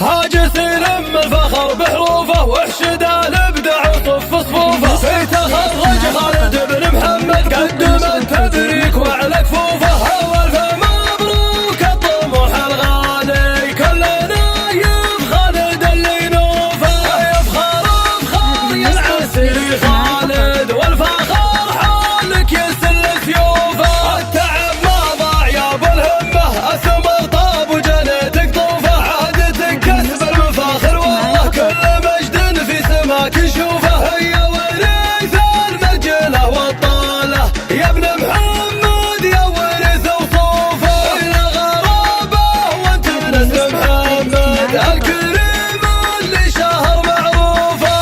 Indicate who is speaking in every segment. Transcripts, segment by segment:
Speaker 1: هاجس يلم الفخر بحروفه واحشد الابداع وصف صفوفه. في تخرج خالد بن محمد قدم التبريك وعلى كفوفه. والف مبروك الطموح الغالي كلنا يبخالد اللي نوفه. يفخر افخار يا العسيري خالد والفخر حالك يسل سيوفه. التعب ما ضاع يا ابو الهمه الثمر طاب وجنتك طوفه. عادتك كسب المفاخر والله كل مجد في سماك نشوفه. يا وريث المرجله والطاله يا ابن محمد يا ورث وصوفه. الى غرابه وانت نسل محمد الكريم اللي شهر معروفه.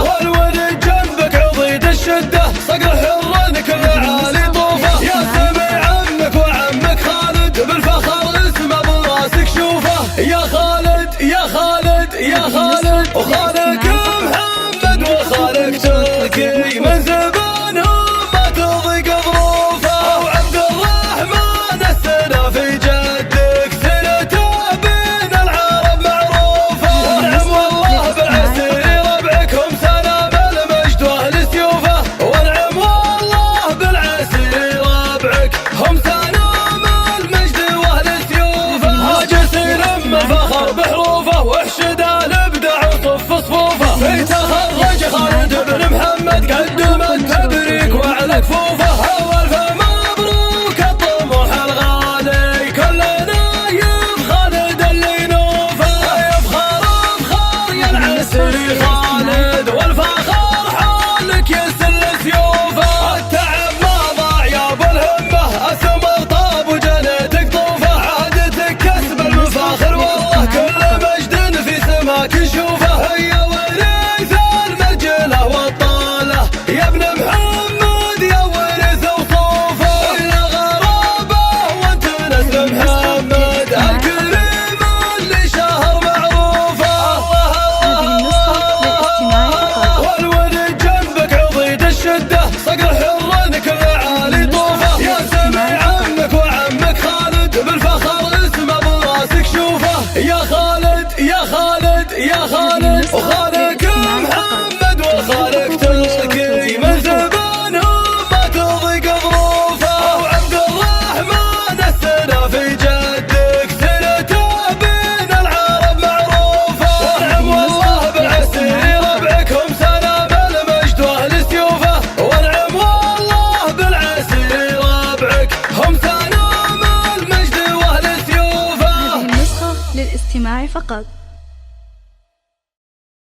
Speaker 1: والولد جنبك عضيد الشده صقر حر كل عالي طوفه. يا سمع عمك وعمك خالد بالفخر اسمه ابو راسك شوفه. يا خالد يا خالد يا خالد وخالك محمد وخالك تركي من زبانهم ما تضيق ظروفه. وعبد الرحمن السنه في جدك سنته بين العرب معروفه. ونعم والله بالعسير ربعكم سلام المجد واهل سيوفه. ونعم والله بالعسير ربعك هم سلام المجد واهل سيوفه. هاجس يلم الفخر بحروفه واحشد الابداع وصف صفوفه. في تخرج خالد بن محمد قدم التبريك وعلى كفوفه. والف مبروك الطموح الغالي كلنا يبخالد اللي نوفه. يفخر افخار يا العسيري خالد والفخر حالك يسل سيوفه. التعب ما ضاع يا ابو الهمه الثمر طاب وجنتك طوفه. عادتك كسب المفاخر والله كل مجد في سماك نشوفه. يا وريث المرجله والطاله يا ابن محمد يا ورث وصوفه. الى غرابه وانت نسل محمد الكريم اللي شهر معروفه. والولد جنبك عضيد الشده صقر حر كل عالي طوفه. يا سمع عمك وعمك خالد بالفخر اسمه ابو راسك شوفه. يا خالد يا خالد يا خالد وخالك محمد وخالك تركي من زبانهم ما تضيق ظروفه. وعبد الرحمن السنه في جدك سنته بين العرب معروفه. ونعم والله بالعسير ربعكم سلام المجد واهل سيوفه. ونعم والله بالعسير ربعك هم سلام المجد واهل سيوفه.
Speaker 2: هذه النسخة للاستماع فقط.